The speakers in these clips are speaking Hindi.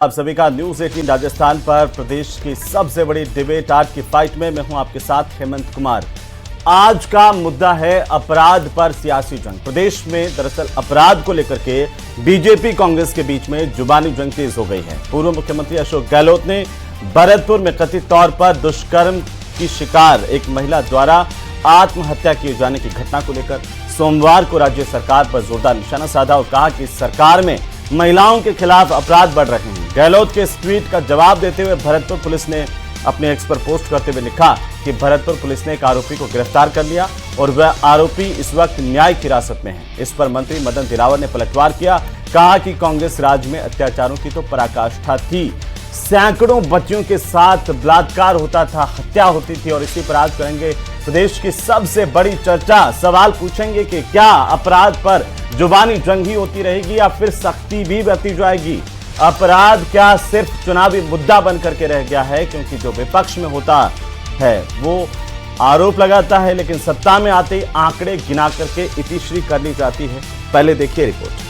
आप सभी का न्यूज 18 राजस्थान पर प्रदेश की सबसे बड़ी डिबेट आज की फाइट में मैं हूं आपके साथ हेमंत कुमार। आज का मुद्दा है अपराध पर सियासी जंग। प्रदेश में दरअसल अपराध को लेकर के बीजेपी कांग्रेस के बीच में जुबानी जंग तेज हो गई है। पूर्व मुख्यमंत्री अशोक गहलोत ने भरतपुर में कथित तौर पर दुष्कर्म की शिकार एक महिला द्वारा आत्महत्या किए जाने की घटना को लेकर सोमवार को राज्य सरकार पर जोरदार निशाना साधा और कहा कि सरकार में महिलाओं के खिलाफ अपराध बढ़ रहे हैं। गहलोत के इस ट्वीट का जवाब देते हुए भरतपुर पुलिस ने अपने एक्स पर पोस्ट करते हुए लिखा कि भरतपुर पुलिस ने एक आरोपी को गिरफ्तार कर लिया और वह आरोपी इस वक्त न्यायिक हिरासत में है। इस पर मंत्री मदन दिलावर ने पलटवार किया, कहा कि कांग्रेस राज में अत्याचारों की तो पराकाष्ठा थी, सैकड़ों बच्चियों के साथ बलात्कार होता था, हत्या होती थी और इसी पर आज करेंगे प्रदेश की सबसे बड़ी चर्चा। सवाल पूछेंगे कि क्या अपराध पर जुबानी जंग ही होती रहेगी या फिर सख्ती भी बरती जाएगी। अपराध क्या सिर्फ चुनावी मुद्दा बन करके रह गया है, क्योंकि जो विपक्ष में होता है वो आरोप लगाता है, लेकिन सत्ता में आते ही आंकड़े गिना करके इतिश्री कर ली जाती है। पहले देखिए रिपोर्ट।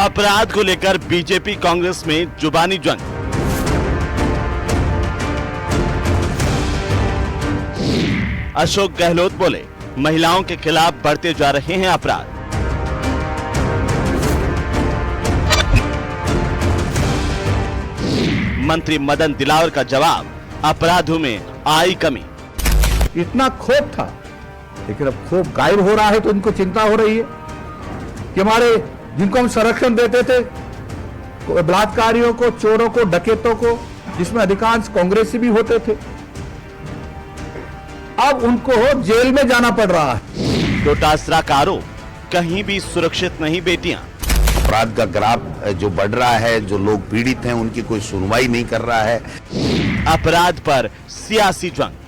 अपराध को लेकर बीजेपी कांग्रेस में जुबानी जंग। अशोक गहलोत बोले, महिलाओं के खिलाफ बढ़ते जा रहे हैं अपराध। मंत्री मदन दिलावर का जवाब, अपराधों में आई कमी। इतना क्षोभ था, लेकिन अब क्षोभ गायब हो रहा है तो इनको चिंता हो रही है कि हमारे जिनको हम संरक्षण देते थे, बलात्कारियों को, चोरों को, डकैतों को, जिसमें अधिकांश कांग्रेसी भी होते थे, अब उनको जेल में जाना पड़ रहा है। डोटासरा का आरोप, कहीं भी सुरक्षित नहीं बेटियां। अपराध का ग्राफ जो बढ़ रहा है, जो लोग पीड़ित हैं उनकी कोई सुनवाई नहीं कर रहा है। अपराध पर सियासी जंग।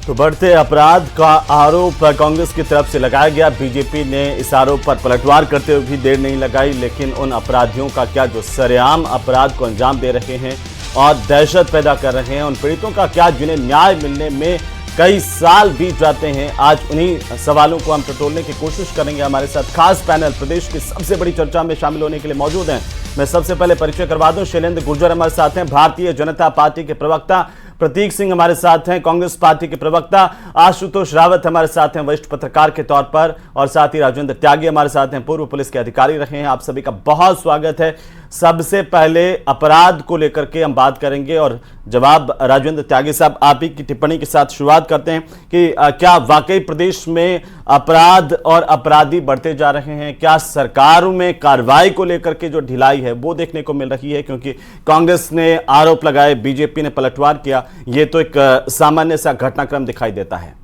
तो बढ़ते अपराध का आरोप कांग्रेस की तरफ से लगाया गया। बीजेपी ने इस आरोप पर पलटवार करते हुए भी देर नहीं लगाई, लेकिन उन अपराधियों का क्या जो सरेआम अपराध को अंजाम दे रहे हैं और दहशत पैदा कर रहे हैं, उन पीड़ितों का क्या जिन्हें न्याय मिलने में कई साल बीत जाते हैं, आज उन्हीं सवालों को हम टटोलने की कोशिश करेंगे। हमारे साथ खास पैनल प्रदेश की सबसे बड़ी चर्चा में शामिल होने के लिए मौजूद हैं। मैं सबसे पहले परिचय करवा दूं, शैलेंद्र गुर्जर हमारे साथ हैं, भारतीय जनता पार्टी के प्रवक्ता। प्रतीक सिंह हमारे साथ हैं, कांग्रेस पार्टी के प्रवक्ता। आशुतोष रावत हमारे साथ हैं, वरिष्ठ पत्रकार के तौर पर। और साथ ही राजेंद्र त्यागी हमारे साथ हैं, पूर्व पुलिस के अधिकारी रहे हैं। आप सभी का बहुत स्वागत है। सबसे पहले अपराध को लेकर के हम बात करेंगे और जवाब राजेंद्र त्यागी साहब आप ही की टिप्पणी के साथ शुरुआत करते हैं कि क्या वाकई प्रदेश में अपराध और अपराधी बढ़ते जा रहे हैं? क्या सरकारों में कार्रवाई को लेकर के जो ढिलाई है वो देखने को मिल रही है? क्योंकि कांग्रेस ने आरोप लगाए, बीजेपी ने पलटवार किया, ये तो एक सामान्य सा घटनाक्रम दिखाई देता है।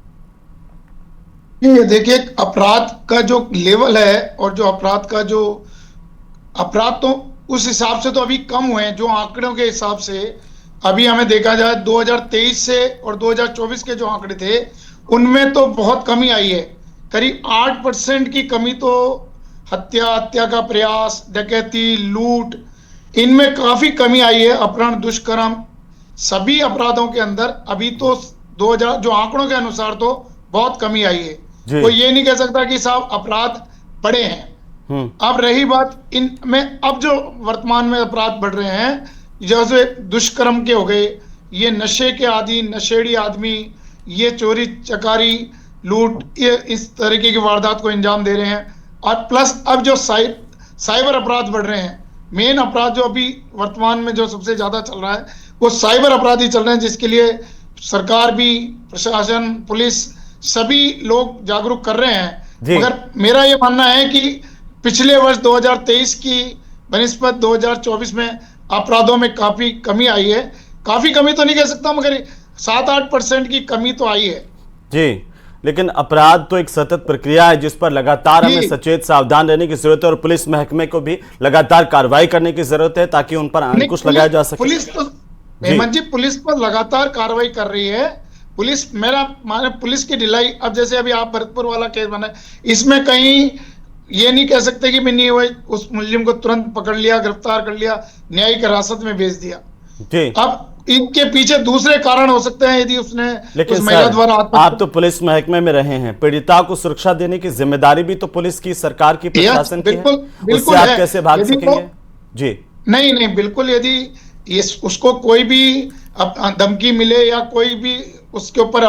ये देखिए, अपराध का जो लेवल है और जो अपराध तो उस हिसाब से तो अभी कम हुए हैं। जो आंकड़ों के हिसाब से अभी हमें देखा जाए 2023 से और 2024 के जो आंकड़े थे उनमें तो बहुत कमी आई है। करीब 8% की कमी तो हत्या का प्रयास, डकैती, लूट, इनमें काफी कमी आई है। अपहरण, दुष्कर्म, सभी अपराधों के अंदर अभी तो 2000 जो आंकड़ों के अनुसार तो बहुत कमी आई है। कोई ये नहीं कह सकता कि साहब अपराध बढ़े हैं। अब रही बात इनमें, अब जो वर्तमान में अपराध बढ़ रहे हैं, जैसे दुष्कर्म के हो गए, ये नशे के आदि, नशेड़ी आदमी, ये चोरी चकारी, लूट, ये इस तरीके की वारदात को अंजाम दे रहे हैं। और प्लस अब जो साइबर अपराध बढ़ रहे हैं। मेन अपराध जो अभी वर्तमान में जो सबसे ज्यादा चल रहा है वो साइबर अपराध ही चल रहे हैं, जिसके लिए सरकार भी, प्रशासन, पुलिस, सभी लोग जागरूक कर रहे हैं। मगर मेरा ये मानना है कि पिछले वर्ष 2023 की बनिस्बत 2024 में अपराधों में काफी कमी आई है। काफी कमी तो नहीं कह सकता, मगर 7-8% की कमी तो आई है जी। लेकिन अपराध तो एक सतत प्रक्रिया है जिस पर लगातार हमें सचेत सावधान रहने की जरूरत है और पुलिस महकमे को भी लगातार कार्रवाई करने की जरूरत है ताकि उन पर अंकुश लगाया जा सके। पुलिस तो हेमंत जी, पुलिस पर लगातार कार्रवाई कर रही है। पुलिस, मेरा माने पुलिस की ढिलाई, अब जैसे अभी आप भरतपुर वाला केस बना, इसमें कहीं ये नहीं कह सकते कि नहीं हुए, उस मुलजिम को तुरंत पकड़ लिया, गिरफ्तार कर लिया, न्यायिक हिरासत में भेज दिया। अब इनके पीछे दूसरे कारण हो सकते हैं यदि उसने लेकिन उस महिला द्वारा सर, आप तो पुलिस महकमे में रहे हैं, पीड़िता को सुरक्षा देने की जिम्मेदारी भी तो पुलिस की, सरकार की, प्रशासन की है। बिल्कुल उससे आप है। कैसे भाग यदि सकेंगे? जी नहीं, बिल्कुल, यदि ये उसको कोई भी धमकी मिले या कोई भी उसके ऊपर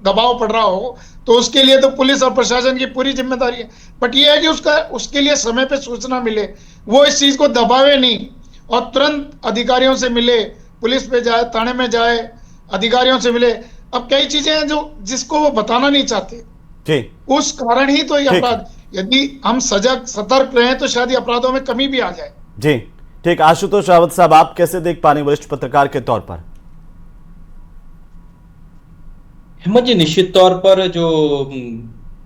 दबाव पड़ रहा हो तो उसके लिए तो पुलिस और प्रशासन की पूरी जिम्मेदारी है। बट ये है कि उसके लिए समय पे सूचना मिले, वो इस चीज को दबावे नहीं और तुरंत अधिकारियों से मिले, पुलिस पे जाए, थाने में जाए, अधिकारियों से मिले। अब कई चीजें हैं जिसको वो बताना नहीं चाहते, जी, उस कारण ही तो ये अपराध। यदि हम सजग सतर्क रहे तो शायद अपराधों में कमी भी आ जाए। जी ठीक। आशुतोष रावत साहब, आप कैसे देख पा रहे हैं वरिष्ठ पत्रकार के तौर पर? हेमंत जी, निश्चित तौर पर जो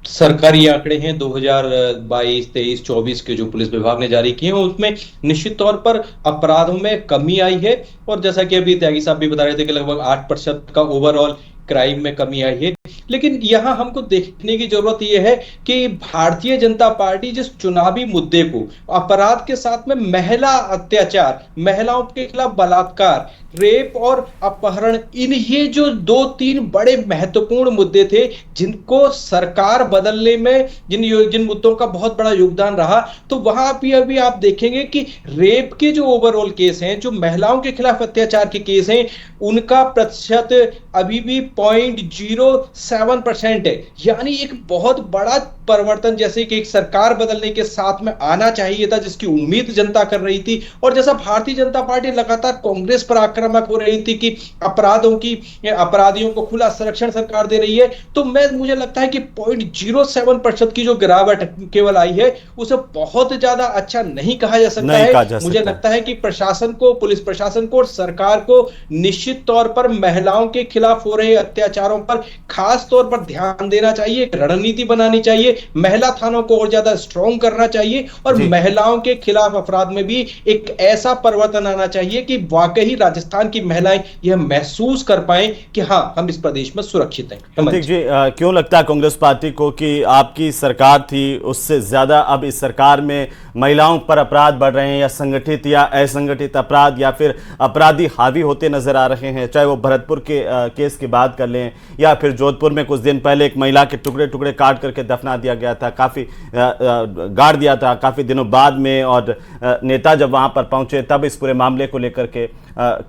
सरकारी आंकड़े हैं 2022, 23, 24 के जो पुलिस विभाग ने जारी किए हैं उसमें निश्चित तौर पर अपराधों में कमी आई है। और जैसा कि अभी त्यागी साहब भी बता रहे थे कि लगभग 8% का ओवरऑल क्राइम में कमी आई है। लेकिन यहां हमको देखने की जरूरत यह है कि भारतीय जनता पार्टी जिस चुनावी मुद्दे को, अपराध के साथ में महिला अत्याचार, महिलाओं के खिलाफ बलात्कार, रेप और अपहरण, इन ये जो 2-3 बड़े महत्वपूर्ण मुद्दे थे जिनको सरकार बदलने में जिन मुद्दों का बहुत बड़ा योगदान रहा, तो वहां भी अभी आप देखेंगे कि रेप के जो ओवरऑल केस हैं, जो महिलाओं के खिलाफ अत्याचार के केस हैं, उनका प्रतिशत अभी भी 0.07% है। यानी एक बहुत बड़ा परिवर्तन जैसे कि एक सरकार बदलने के साथ में आना चाहिए था, जिसकी उम्मीद जनता कर रही थी। और जैसा भारतीय जनता पार्टी लगातार कांग्रेस पर आक्रामक हो रही थी कि अपराधियों को खुला संरक्षण सरकार दे रही है, तो मुझे लगता है कि 0.07% की जो गिरावट केवल आई है उसे बहुत ज्यादा अच्छा नहीं कहा जा सकता है। मुझे लगता है कि प्रशासन को, पुलिस प्रशासन को और सरकार को निश्चित तौर पर महिलाओं के खिलाफ हो रहे अत्याचारों पर खास तौर पर ध्यान देना चाहिए, एक रणनीति बनानी चाहिए, महिला थानों को और ज्यादा स्ट्रॉन्ग करना चाहिए और महिलाओं के खिलाफ अपराध में भी एक ऐसा परिवर्तन आना चाहिए कि वाकई राजस्थान की महिलाएं यह महसूस कर पाएं कि हां, हम इस प्रदेश में सुरक्षित हैं। जी, क्यों लगता है कांग्रेस पार्टी को कि आपकी सरकार थी उससे ज्यादा अब इस सरकार में महिलाओं पर अपराध बढ़ रहे हैं, या संगठित या असंगठित अपराध, या फिर अपराधी हावी होते नजर आ रहे हैं? चाहे वो भरतपुर के केस की बात कर लें, या फिर जोधपुर में कुछ दिन पहले एक महिला के टुकड़े टुकड़े काट करके दफना दिया गया था, काफी गाड़ दिया था काफी दिनों बाद में, और नेता जब वहां पर पहुंचे तब इस पूरे मामले को लेकर के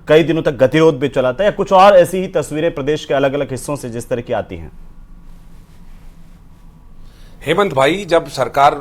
कई दिनों तक गतिरोध भी चला था, या कुछ और ऐसी ही तस्वीरें प्रदेश के अलग अलग हिस्सों से जिस तरह की आती हैं? हेमंत भाई, जब सरकार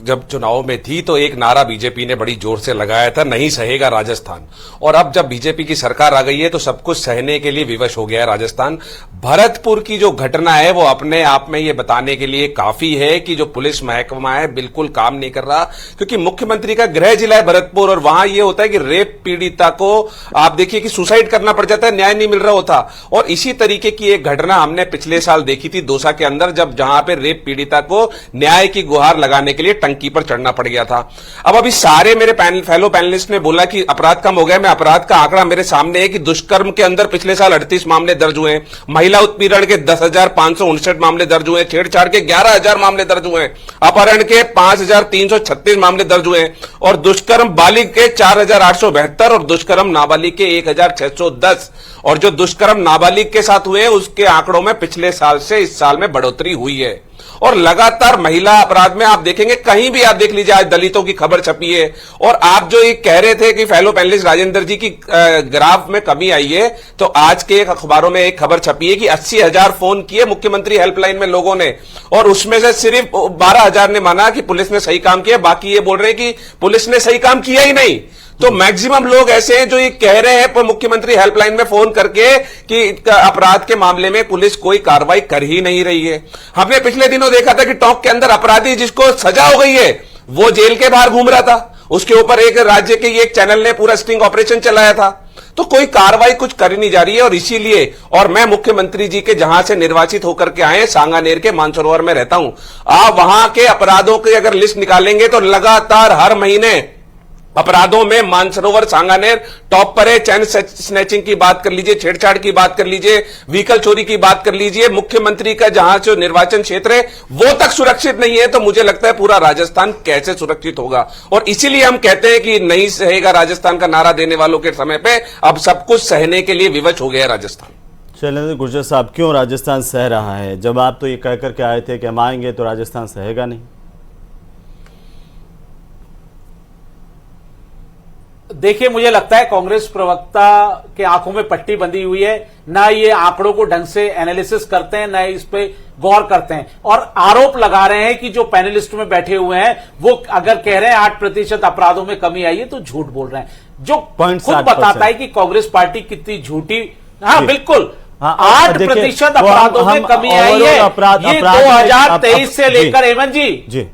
जब चुनाव में थी तो एक नारा बीजेपी ने बड़ी जोर से लगाया था, नहीं सहेगा राजस्थान। और अब जब बीजेपी की सरकार आ गई है तो सब कुछ सहने के लिए विवश हो गया है राजस्थान। भरतपुर की जो घटना है वो अपने आप में ये बताने के लिए काफी है कि जो पुलिस महकमा है बिल्कुल काम नहीं कर रहा, क्योंकि मुख्यमंत्री का गृह जिला है भरतपुर, और वहां ये होता है कि रेप पीड़िता को आप देखिए कि सुसाइड करना पड़ जाता है, न्याय नहीं मिल रहा होता। और इसी तरीके की एक घटना हमने पिछले साल देखी थी दौसा के अंदर, जहां पे रेप पीड़िता को न्याय की गुहार लगाने के लिए टंकी पर चढ़ना पड़ गया था। अब अभी सारे मेरे फेलो पैनलिस्ट ने बोला कि अपराध कम हो गया। मैं अपराध का आंकड़ा मेरे सामने है कि दुष्कर्म के अंदर पिछले साल 38 मामले दर्ज हुए, महिला उत्पीड़न के 10,559 मामले दर्ज हुए, छेड़छाड़ के 11,000 मामले दर्ज हुए, अपहरण के 5,336 मामले दर्ज हुए, और दुष्कर्म बालिग के 4,872 और दुष्कर्म नाबालिग के 1,610। और जो दुष्कर्म नाबालिग के साथ हुए उसके आंकड़ों में पिछले साल से इस साल में बढ़ोतरी हुई है। और लगातार महिला अपराध में आप देखेंगे, कहीं भी आप देख लीजिए, आज दलितों की खबर छपी है। और आप जो ये कह रहे थे कि फेलो पैनलिस्ट राजेंद्र जी की ग्राफ में कमी आई है, तो आज के अखबारों में एक खबर छपी है कि 80,000 फोन किए मुख्यमंत्री हेल्पलाइन में लोगों ने, और उसमें से सिर्फ 12,000 ने माना कि पुलिस ने सही काम किया, बाकी ये बोल रहे हैं कि पुलिस ने सही काम किया ही नहीं। तो मैक्सिमम लोग ऐसे हैं जो ये कह रहे हैं मुख्यमंत्री हेल्पलाइन में फोन करके कि अपराध के मामले में पुलिस कोई कार्रवाई कर ही नहीं रही है। हमने पिछले दिनों देखा था कि टोंक के अंदर अपराधी जिसको सजा हो गई है वो जेल के बाहर घूम रहा था, उसके ऊपर एक राज्य के एक चैनल ने पूरा स्टिंग ऑपरेशन चलाया था। तो कोई कार्रवाई कुछ कर नहीं जा रही है। और इसीलिए, और मैं मुख्यमंत्री जी के जहां से निर्वाचित होकर के आए सांगानेर के मानसरोवर में रहता हूं, आप वहां के अपराधों की अगर लिस्ट निकालेंगे तो लगातार हर महीने अपराधों में मानसरोवर सांगानेर टॉप पर है। चैन स्नैचिंग की बात कर लीजिए, छेड़छाड़ की बात कर लीजिए, व्हीकल चोरी की बात कर लीजिए, मुख्यमंत्री का जहां जो निर्वाचन क्षेत्र है वो तक सुरक्षित नहीं है, तो मुझे लगता है पूरा राजस्थान कैसे सुरक्षित होगा। और इसीलिए हम कहते हैं कि नहीं सहेगा राजस्थान का नारा देने वालों के समय पे अब सब कुछ सहने के लिए विवश हो गया है राजस्थान। शैलेंद्र गुर्जर साहब, क्यों राजस्थान सह रहा है जब आप तो ये कह करके आए थे कि हम आएंगे तो राजस्थान सहेगा नहीं? देखिए, मुझे लगता है कांग्रेस प्रवक्ता के आंखों में पट्टी बंधी हुई है, ना ये आंकड़ों को ढंग से एनालिसिस करते हैं, ना इस पे गौर करते हैं, और आरोप लगा रहे हैं कि जो पैनलिस्ट में बैठे हुए हैं वो अगर कह रहे हैं 8% अपराधों में कमी आई है तो झूठ बोल रहे हैं, जो खुद बताता है कि कांग्रेस पार्टी कितनी झूठी। हाँ बिल्कुल, 8% अपराधों में कमी आई है, ये 2023 से लेकर। हेमंत जी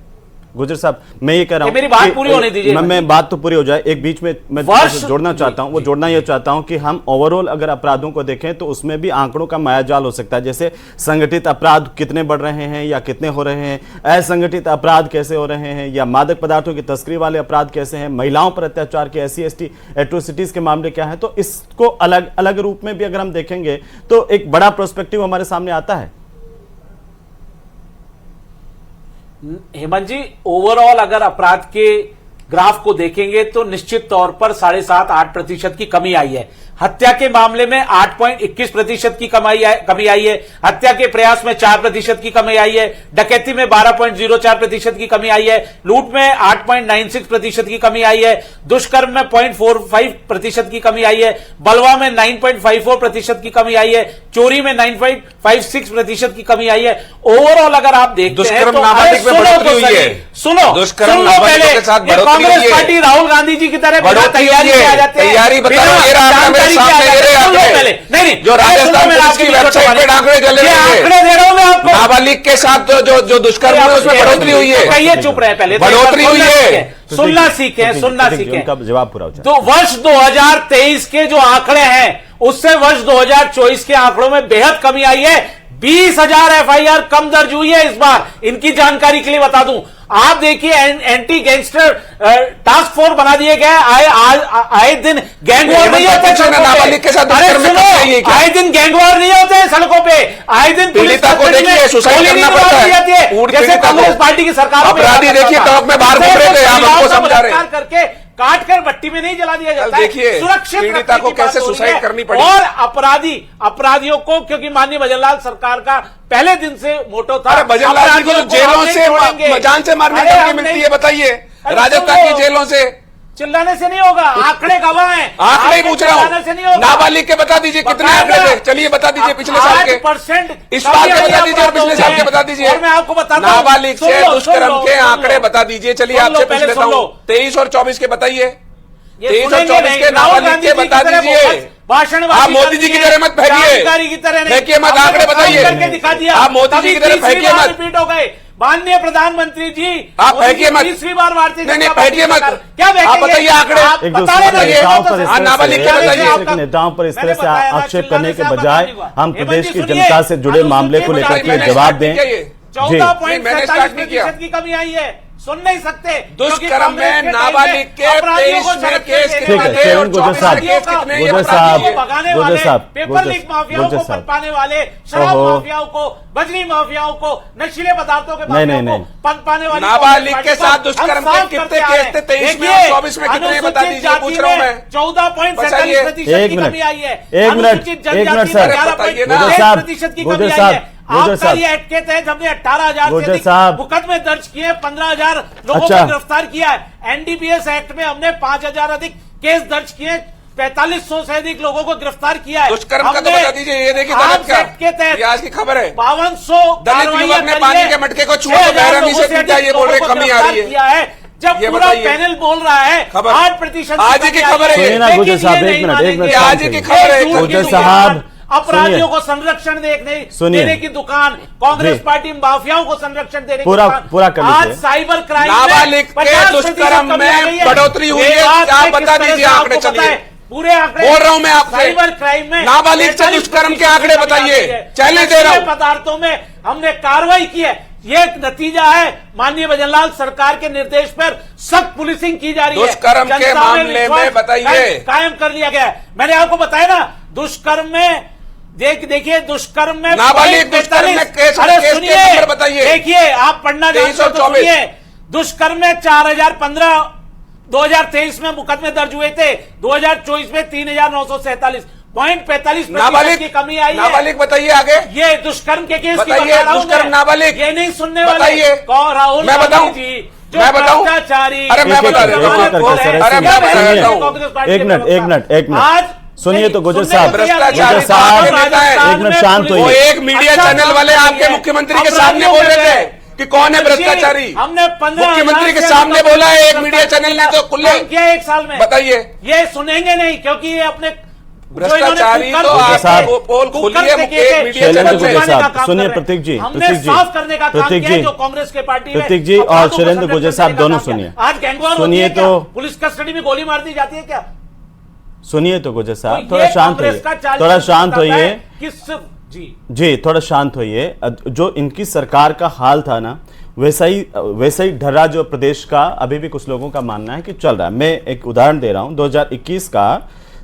गुजर साहब, मैं ये कह रहा हूं, मेरी बात पूरी होने दीजिए। मैं बात तो पूरी हो जाए, एक बीच में मैं जोड़ना चाहता हूं, वो जोड़ना ये चाहता हूं कि हम ओवरऑल अगर अपराधों को देखें तो उसमें भी आंकड़ों का मायाजाल हो सकता है। जैसे संगठित अपराध कितने बढ़ रहे हैं या कितने हो रहे हैं, असंगठित अपराध कैसे हो रहे हैं, या मादक पदार्थों की तस्करी वाले अपराध कैसे हैं, महिलाओं पर अत्याचार के SC/ST एट्रोसिटीज के मामले क्या है। तो इसको अलग अलग रूप में भी अगर हम देखेंगे तो एक बड़ा प्रोस्पेक्टिव हमारे सामने आता है। हेमंत जी, ओवरऑल अगर अपराध के ग्राफ को देखेंगे तो निश्चित तौर पर 7.5-8% की कमी आई है। हत्या के मामले में 8.21% की कमी आई है, हत्या के प्रयास में 4% की कमी आई है, डकैती में 12.04% की कमी आई है, लूट में 8.96% की कमी आई है, दुष्कर्म में 0.45% की कमी आई है, बलवा में 9.54% की कमी आई है, चोरी में 9.56% की कमी आई है। ओवरऑल अगर आप देखते हैं तो सुनो पहले, कांग्रेस पार्टी राहुल गांधी जी की तरह तैयारी से आ जाते हैं। नहीं, जो राजस्थान पुलिस की वेबसाइट पे आंकड़े चले आंकड़े दे रहा हूं मैं आपको। नाबालिग के साथ जो दुष्कर्म है उसमें बढ़ोतरी हुई है। कहिए, चुप रहे पहले, बढ़ोतरी हुई है। सुनना सीखें, सुनना सीखें। उनका जवाब पूरा हो जाए। तो वर्ष 2023 के जो आंकड़े हैं उससे वर्ष 2024 के आंकड़ों में बेहद कमी आई है। 20,000 FIR कम दर्ज हुई है इस बार। इनकी जानकारी के लिए बता दूं, आप देखिए एंटी गैंगस्टर टास्क फोर्स बना दिए गए। आए दिन गैंग वॉर नहीं होते नाबालिग के साथ, आए दिन गैंग वॉर नहीं होते हैं सड़कों पे, आए दिन पीड़िता को देखिए सुसाइड करना पड़ता है। जैसे कांग्रेस पार्टी की सरकार, अपराधी देखिए टॉप में बाहर घूम रहे थे, आप हमको समझा रहे हैं, करके काट कर भट्टी में नहीं जला दिया जाता है। देखिए सुरक्षित पीड़िता को कैसे सुसाइड करनी पड़ी, और अपराधियों को, क्योंकि माननीय भजनलाल सरकार का पहले दिन से मोटो था, अरे भजनलाल जी को जेलों से जान से मारने की मिलती है, बताइए राजस्थान की जेलों से। चिल्लाने से नहीं होगा, आंकड़े गवाह हैं। आंकड़े पूछ रहा हूं, नाबालिग के बता दीजिए कितने आंकड़े थे, चलिए बता दीजिए पिछले साल के, 8% इस बार के बता दीजिए और पिछले साल के बता दीजिए। और मैं आपको बताता हूं, नाबालिग से दुष्कर्म के आंकड़े बता दीजिए। चलिए आपसे पूछ लेता हूं, 23 और 24 के बताइए, 23 और 24 के नाबालिग के बता दीजिए। भाषण आप मोदी जी की तरह मत फेंकिए, फेंकिए मत, आंकड़े बताइए। आप मोदी जी की तरह फेंकिए मत। रिपीट हो गए। माननीय प्रधानमंत्री जी, आप फेंकिए मत, तीसरी बार भारतीय नहीं फेंकिए मत, क्या आप बताइए आंकड़े, नेताओं पर इस तरह से आक्षेप करने के बजाय हम प्रदेश की जनता से जुड़े मामले को लेकर के जवाब दें। 14.47% की कमी आई है। सुन नहीं सकते, दुष्कर्म में नाबालिग के 23 में केस कितने थे और 24 में केस कितने, गुजर साहब, पेपर लीक माफियाओं को पनपाने वाले, शराब माफियाओं को, बजरी माफियाओं को, नशीले पदार्थों के माफियाओं को पनपाने वाले, नाबालिग के साथ दुष्कर्म के कितने केस थे 23 में और 24 में कितने, बता दीजिए, पूछ रहा हूं मैं। 14.47% की कमी आई है। एक मिनट सर, 11.6% की कमी आई है। आपका ये एक्ट के तहत हमने 18,000 से अधिक मुकदमे दर्ज किए, 15,000 लोगों को गिरफ्तार किया है। NDPS एक्ट में हमने 5,000 अधिक केस दर्ज किए, 4500 से अधिक लोगों को गिरफ्तार किया है। दुष्कर्म का तो बता दीजिए, ये देखिए के तहत आज की खबर है, 5200 ने पानी के मटके को छुआ, बेरहमी से पीटा, ये बोल रहे कमी आ रही है। जब पूरा पैनल बोल रहा है 8% आज की खबर है। गुजर साहब एक मिनट, आज की खबर है। गुजर साहब, अपराधियों को संरक्षण देने की दुकान, कांग्रेस पार्टी माफियाओं को संरक्षण देने की पूरा कर लीजिए। आज साइबर क्राइम नाबालिग के दुष्कर्म में बढ़ोतरी हुई है, आप बता दीजिए आंकड़े। चलिए पूरे आंकड़े बोल रहा हूं मैं आपसे, साइबर क्राइम में नाबालिग से दुष्कर्म के आंकड़े बताइए, चैलेंज दे रहा हूं। पदार्थों में हमने कार्रवाई की है, ये एक नतीजा है माननीय भजनलाल सरकार के निर्देश पर सख्त पुलिसिंग की जा रही है। दुष्कर्म के जनता मामले में विश्वास बताइए। कायम कर लिया गया है। मैंने आपको बताया ना, दुष्कर्म में देखिए दुष्कर्म में नाबालिग दुष्कर्म में केस नंबर बताइए। देखिए आप पढ़ना जानते हो तो सुनिए। दुष्कर्म में 4015 2023 में मुकदमे दर्ज हुए थे, 2024 में 3947 0.45% की कमी आई है। नाबालिग बताइए आगे। ये दुष्कर्म के केस बताइए, दुष्कर्म नाबालिग ये नहीं सुनने वाले। बताइए। राहुल मैं बताऊं? जी मैं बताऊं? भ्रष्टाचारी। अरे मैं बता रहा हूं। एक मिनट आज सुनिए तो गुजर साहब, भ्रष्टाचारी गुजर साहब राजस्थान एक मिनट में शांत वो होइए। एक मीडिया चैनल वाले आपके मुख्यमंत्री के सामने बोल रहे थे कि कौन है भ्रष्टाचारी। हमने 15 मुख्यमंत्री के सामने बोला है एक मीडिया चैनल ने, तो खुले क्या एक साल में बताइए। ये सुनेंगे नहीं क्योंकि ये अपने भ्रष्टाचारी तो साहब, आप पोल खोलिए एक मीडिया शैलेंद्र चैनल गुजर से। साहब सुनिए, प्रतीक जी, हमने प्रतीक जी, साफ करने का काम प्रतीक किया है, जी, जो कांग्रेस के पार्टी में प्रतीक जी और अपराधों को शैलेंद्र संरक्षण गुजर साहब देने का दोनों काम किया। सुनिए। आज गैंगवार सुनिए होती है क्या? तो पुलिस कस्टडी में गोली मार दी जाती है क्या? सुनिए तो गुजर साहब तो थोड़ा ये शांत कांग्रेस होइए, का चाल थोड़ा चलन शांत बताता होइए है कि जी थोड़ा शांत होइए। जो इनकी सरकार का हाल था ना, वैसा ही ढर्रा जो प्रदेश का अभी भी कुछ लोगों का मानना है कि चल रहा है। मैं एक उदाहरण दे रहा हूं, 2021 का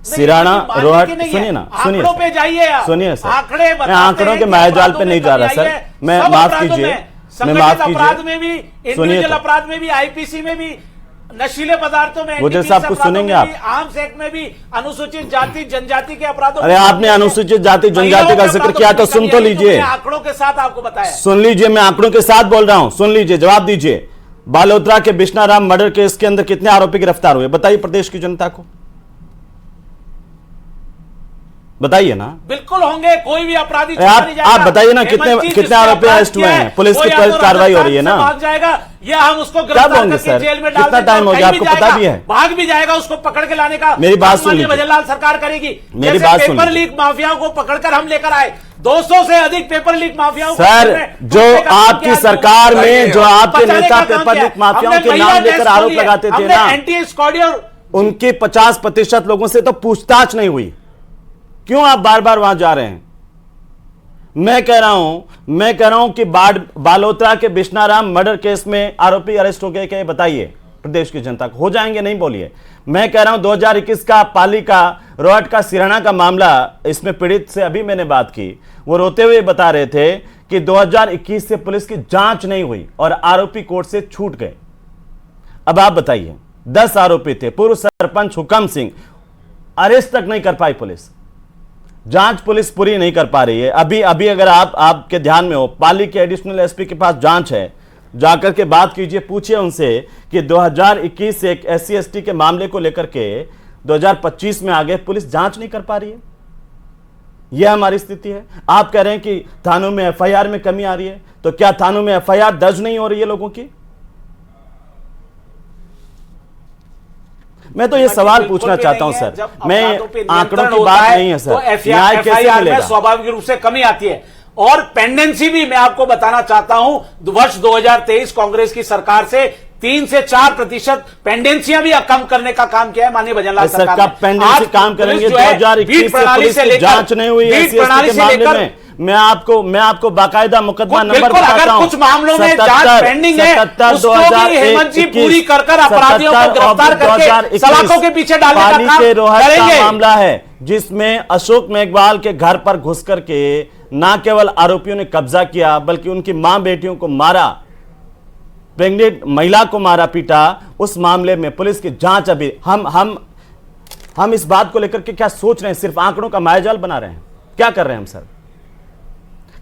सिराना रोहट, सुनिए ना, सुनिए आंकड़ों पे जाइए आप। सुनिए सर, आंकड़े मैं बताते आंकड़ों हैं के कि मायाजाल पे अपराधों नहीं में जा रहा कमी सर, आई है। मैं सब माफ अपराधों कीजिए, में, मैं संगठित माफ अपराध में भी, कीजिए। इंडिविजुअल अपराध में भी, आईपीसी में भी, नशीले पदार्थों में, गुजर NDPC साहब, कुछ अपराधों सुनेंगे में आप? भी, आर्म्स एक्ट में भी, अनुसूचित जाति जनजाति के अपराधों अरे में आपने अनुसूचित जाति जनजाति का जिक्र किया तो सुन तो लीजिए। आंकड़ों के साथ आपको बताया। सुन लीजिए, मैं आंकड़ों के साथ बोल रहा हूं, सुन लीजिए, जवाब दीजिए। बालोतरा के बिश्नाराम मर्डर केस के अंदर कितने आरोपी गिरफ्तार हुए बताइए प्रदेश की जनता को, बताइए ना। बिल्कुल होंगे, कोई भी अपराधी आप बताइए ना कितने आरोपी अरेस्ट हुए हैं, पुलिस की त्वरित कार्रवाई हो रही है ना। भाग जाएगा या हम उसको कब होंगे सर, जेल में डाल कितना टाइम हो गया आपको पता भी है? भाग भी जाएगा, उसको पकड़ के लाने का मेरी बात सुन लीजिए, भजनलाल सरकार करेगी। मेरी बात सुन पेपर लीक माफियाओं को पकड़कर हम लेकर आए, 200 से अधिक पेपर लीक माफियाओं को सर, जो आपकी सरकार में जो आपके नेता पेपर लीक माफियाओं के नाम लेकर आरोप लगाते थे ना, एंटी स्क्वाड उनकी 50% लोगों से तो पूछताछ नहीं हुई। क्यों आप बार बार वहां जा रहे हैं? मैं कह रहा हूं कि बालोतरा के बिश्नाराम मर्डर केस में आरोपी अरेस्ट हो गए क्या, बताइए प्रदेश की जनता को। हो जाएंगे नहीं बोलिए। मैं कह रहा हूं 2021 का पाली का रोहट का सिराना का मामला, इसमें पीड़ित से अभी मैंने बात की, वो रोते हुए बता रहे थे कि 2021 से पुलिस की जांच नहीं हुई और आरोपी कोर्ट से छूट गए। अब आप बताइए, 10 आरोपी थे, पूर्व सरपंच हुकम सिंह, अरेस्ट तक नहीं कर पाई पुलिस, जांच पुलिस पूरी नहीं कर पा रही है। अभी अगर आपके ध्यान में हो, पाली के एडिशनल एसपी के पास जांच है, जाकर के बात कीजिए, पूछिए उनसे कि 2021 से एक SC ST के मामले को लेकर के 2025 में आगे पुलिस जांच नहीं कर पा रही है। यह हमारी स्थिति है। आप कह रहे हैं कि थानों में FIR में कमी आ रही है, तो क्या थानों में FIR दर्ज नहीं हो रही है लोगों की? मैं तो ये सवाल पूछना चाहता हूं सर, मैं आंकड़ों की बात नहीं है सर, न्याय कैसे मिलेगा? स्वाभाविक रूप से कमी आती है और पेंडेंसी भी मैं आपको बताना चाहता हूं, वर्ष 2023 कांग्रेस की सरकार से 3 से 4% पेंडेंसियां भी कम करने का काम किया है माननीय भजनलाल सरकार ने। पेंडेंसी काम करेंगे 2021 से पुलिस की जांच नहीं हुई है SC के मामले में। मैं आपको बाकायदा मुकदमा नंबर बताता हूं। कुछ मामलों में जांच पेंडिंग है, उसको भी हेमंत जी पूरी कर अपराधियों को गिरफ्तार करके सलाखों के पीछे डालने का काम करेंगे। मामला है जिसमें अशोक मेघवाल के घर पर घुस करके न केवल आरोपियों ने कब्जा किया बल्कि उनकी मां बेटियों को मारा, प्रेग्नेंट महिला को मारा पीटा। उस मामले में पुलिस की जांच अभी हम इस बात को लेकर के क्या सोच रहे हैं? सिर्फ आंकड़ों का मायाजाल बना रहे हैं? क्या कर रहे हैं हम सर?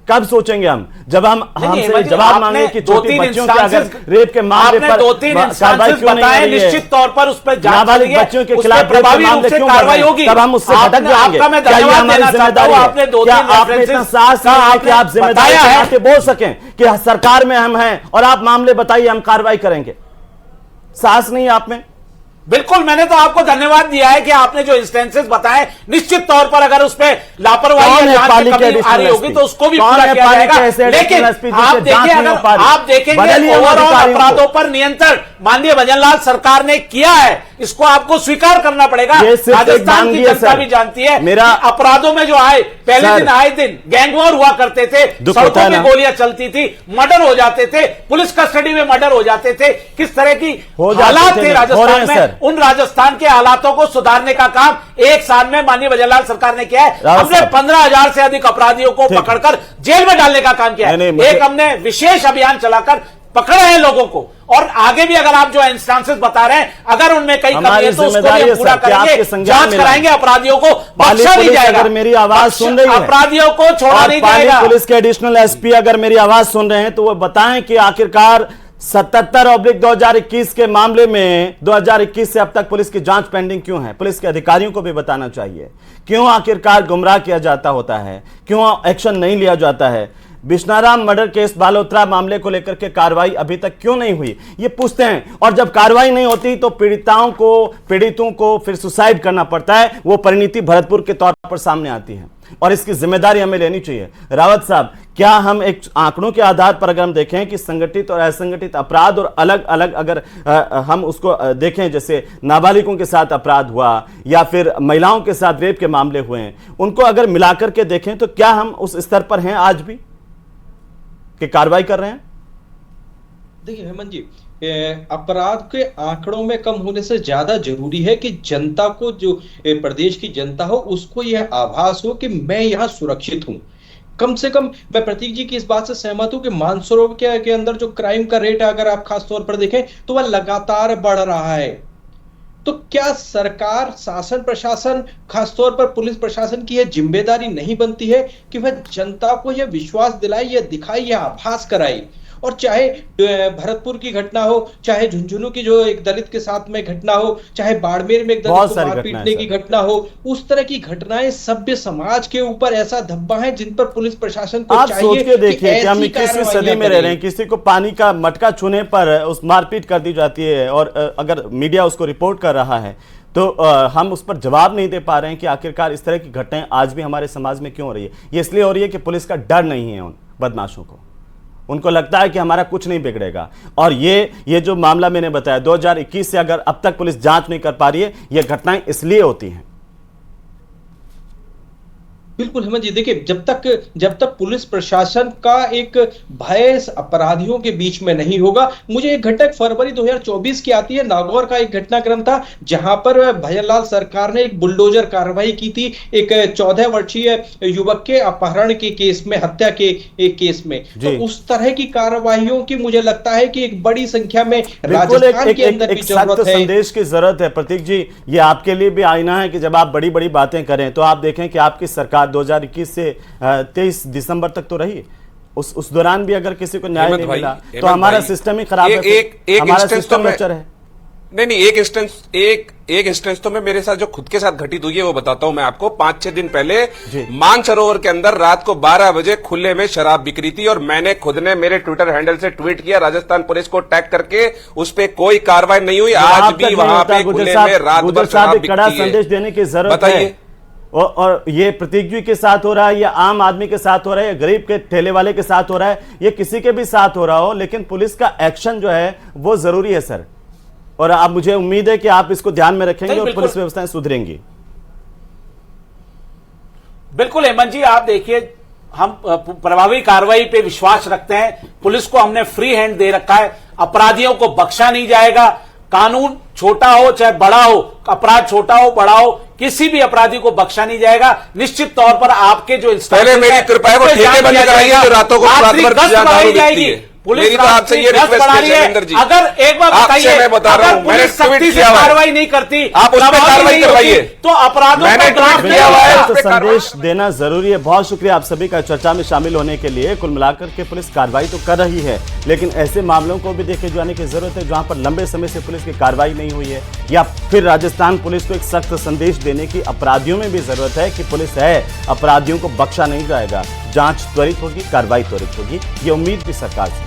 कब सोचेंगे हम, जब हम हमसे जवाब मांगे कि छोटी बच्चियों के अगर रेप के मामले पर 2-3 इंस्टेंसेस बताए, निश्चित तौर पर उस पर नाबालिग बच्चियों के खिलाफ प्रभावी रूप से कार्रवाई होगी। तब हम उससे भटक जाएंगे। क्या ये हमारी जिम्मेदारी है? क्या आपने इतना साहस नहीं है कि आप जिम्मेदारी से बोल सकें कि सरकार में हम हैं और आप मामले बताइए, हम कार्रवाई करेंगे? साहस नहीं है आप में? बिल्कुल, मैंने तो आपको धन्यवाद दिया है कि आपने जो इंस्टेंसेस बताए, निश्चित तौर पर अगर उस पर लापरवाही आ रही होगी तो उसको भी पूरा किया जाएगा। लेकिन आप देखिए, अगर आप देखेंगे ओवरऑल अपराधों पर नियंत्रण माननीय भजनलाल सरकार ने किया है। इसको आपको स्वीकार करना पड़ेगा। ये सिर्फ एक राजस्थान की मांगी है, जनता सर। भी जानती है मेरा कि अपराधों में जो आए पहले सर, दिन आए दिन गैंग वॉर हुआ करते थे, दुख होता सड़कों है पे ना। गोलियां चलती थी, मर्डर हो जाते थे, पुलिस कस्टडी में मर्डर हो जाते थे, किस तरह की हो जाते हालात थे, थे हो रहे राजस्थान हैं, में। सर। उन राजस्थान के हालातों को सुधारने का काम एक साल में माननीय वजरलाल सरकार ने किया है। रावत हमने साहब। 15,000 से अधिक अपराधियों को ठीक। पकड़कर जेल में डालने का काम किया है। नहीं, मुझे- एक हमने विशेष अभियान चलाकर पकड़े हैं लोगों को, और आगे भी अगर आप जो इंस्टांसेस बता रहे हैं अगर उनमें कई कमी हमारी है तो उसको भी जिम्मेदारी हम है, पूरा सर, कि आपके करेंगे, संज्ञान जांच में कराएंगे, अपराधियों को पाली बख्शा नहीं पुलिस जाएगा। अगर मेरी आवाज सुन रही है, अपराधियों को छोड़ा नहीं पाली जाएगा। पुलिस के एडिशनल एसपी अगर मेरी आवाज सुन रहे हैं तो वो बताएं कि आखिरकार 77/2021 के मामले में 2021 से अब तक पुलिस की जांच पेंडिंग क्यों है? पुलिस के अधिकारियों को भी बताना चाहिए क्यों आखिरकार गुमराह किया जाता होता है, क्यों एक्शन नहीं लिया जाता है। बिश्नाराम मर्डर केस बालोतरा मामले को लेकर के कार्रवाई अभी तक क्यों नहीं हुई, ये पूछते हैं। और जब कार्रवाई नहीं होती तो पीड़ितों को फिर सुसाइड करना पड़ता है। वो परिणति भरतपुर के तौर पर सामने आती है और इसकी जिम्मेदारी हमें लेनी चाहिए। रावत साहब, क्या हम एक आंकड़ों के आधार पर अगर हम देखें कि संगठित और असंगठित अपराध और अलग अलग अगर हम उसको देखें, जैसे नाबालिगों के साथ अपराध हुआ या फिर महिलाओं के साथ रेप के मामले हुए हैं, उनको अगर मिलाकर के देखें तो क्या हम उस स्तर पर हैं आज भी कि कार्रवाई कर रहे हैं? देखिए हेमंत जी, अपराध के आंकड़ों में कम होने से ज्यादा जरूरी है कि जनता को, जो प्रदेश की जनता हो, उसको यह आभास हो कि मैं यहाँ सुरक्षित हूं। कम से कम मैं प्रतीक जी की इस बात से सहमत हूं कि मानसरोवर के अंदर जो क्राइम का रेट है, अगर आप खास तौर पर देखें तो वह लगातार बढ़ रहा है। तो क्या सरकार, शासन प्रशासन, खासतौर पर पुलिस प्रशासन की यह जिम्मेदारी नहीं बनती है कि वह जनता को यह विश्वास दिलाए, यह दिखाए, यह आभास कराए? और चाहे भरतपुर की घटना हो, चाहे झुंझुनू की जो एक दलित के साथ में घटना हो, चाहे बाड़मेर में एक दलित को मार पीटने की घटना हो, उस तरह की घटनाएं सभ्य समाज के ऊपर ऐसा धब्बा है जिन पर पुलिस प्रशासन को आप चाहिए सोच के देखिए कि हम ऐसी 21वीं सदी कार्रवाइयां में रह रहे करें। हैं, किसी को पानी का मटका छूने पर उस मारपीट कर दी जाती है और अगर मीडिया उसको रिपोर्ट कर रहा है तो हम उस पर जवाब नहीं दे पा रहे हैं कि आखिरकार इस तरह की घटनाएं आज भी हमारे समाज में क्यों हो रही है। ये इसलिए हो रही है कि पुलिस का डर नहीं है उन बदमाशों को, उनको लगता है कि हमारा कुछ नहीं बिगड़ेगा। और ये जो मामला मैंने बताया 2021 से अगर अब तक पुलिस जांच नहीं कर पा रही है, ये घटनाएं इसलिए होती हैं। बिल्कुल हेमंत जी, देखिए जब तक पुलिस प्रशासन का एक भय अपराधियों के बीच में नहीं होगा। मुझे एक घटना फरवरी 2024 की आती है, नागौर का एक घटनाक्रम था जहां पर भजनलाल सरकार ने एक बुलडोजर कार्रवाई की थी एक 14 वर्षीय युवक के अपहरण के केस में, हत्या के एक केस में। तो उस तरह की कार्रवाइयों की मुझे लगता है कि एक बड़ी संख्या में राजस्थान के अंदर भी जरूरत है। संदेश की जरूरत है। प्रतीक जी, ये आपके लिए भी आईना है कि जब आप बड़ी बड़ी बातें करें तो आप देखें कि आपकी सरकार 2021 से 23 दिसंबर तक तो रही, उस दौरान भी अगर किसी को न्याय नहीं मिला तो हमारा सिस्टम ही खराब है, हमारा सिस्टम लचर है। नहीं, एक इंस्टेंस तो मैं मेरे साथ जो खुद के साथ घटित हुई है वो बताता हूं मैं आपको। 5-6 दिन पहले मानसरोवर के अंदर रात को 12 बजे खुले में शराब बिक रही थी और मैंने खुद ने मेरे ट्विटर हैंडल से ट्वीट किया, राजस्थान पुलिस को टैग करके, उस पर कोई कार्रवाई नहीं हुई। आज भी वहां पे खुले में रात भर शराब बिकती है। संदेश देने की जरूरत है। और ये प्रतीक जी के साथ हो रहा है या आम आदमी के साथ हो रहा है या गरीब के ठेले वाले के साथ हो रहा है, ये किसी के भी साथ हो रहा हो, लेकिन पुलिस का एक्शन जो है वो जरूरी है सर। और आप, मुझे उम्मीद है कि आप इसको ध्यान में रखेंगे और पुलिस व्यवस्थाएं सुधरेंगी। बिल्कुल हेमंत जी, आप देखिए, हम प्रभावी कार्रवाई पे विश्वास रखते हैं। पुलिस को हमने फ्री हैंड दे रखा है, अपराधियों को बख्शा नहीं जाएगा। कानून छोटा हो चाहे बड़ा हो, अपराध छोटा हो बड़ा हो, किसी भी अपराधी को बख्शा नहीं जाएगा। निश्चित तौर पर आपके जो पहले मेरी कृपा है वो ठेके बंद कराइए जो रातों को रात भर दारू बिकती है। मेरी तो आपसे ये रिक्वेस्ट है शैलेंद्र जी, अगर एक बार बताइए, मैं बता रहा हूं, मैंने सख्ती से कार्रवाई नहीं करती, आप उस पर कार्रवाई करवाइए तो अपराधों मैंने का किया हुआ है, तो संदेश देना जरूरी है। बहुत शुक्रिया आप सभी का चर्चा में शामिल होने के लिए। कुल मिलाकर के पुलिस कार्रवाई तो कर रही है, लेकिन ऐसे मामलों को भी देखे जाने की जरूरत है जहां पर लंबे समय से पुलिस की कार्रवाई नहीं हुई है, या फिर राजस्थान पुलिस को एक सख्त संदेश देने की अपराधियों में भी जरूरत है कि पुलिस है, अपराधियों को बख्शा नहीं जाएगा, जांच त्वरित होगी, कार्रवाई त्वरित होगी। ये उम्मीद भी सरकार से।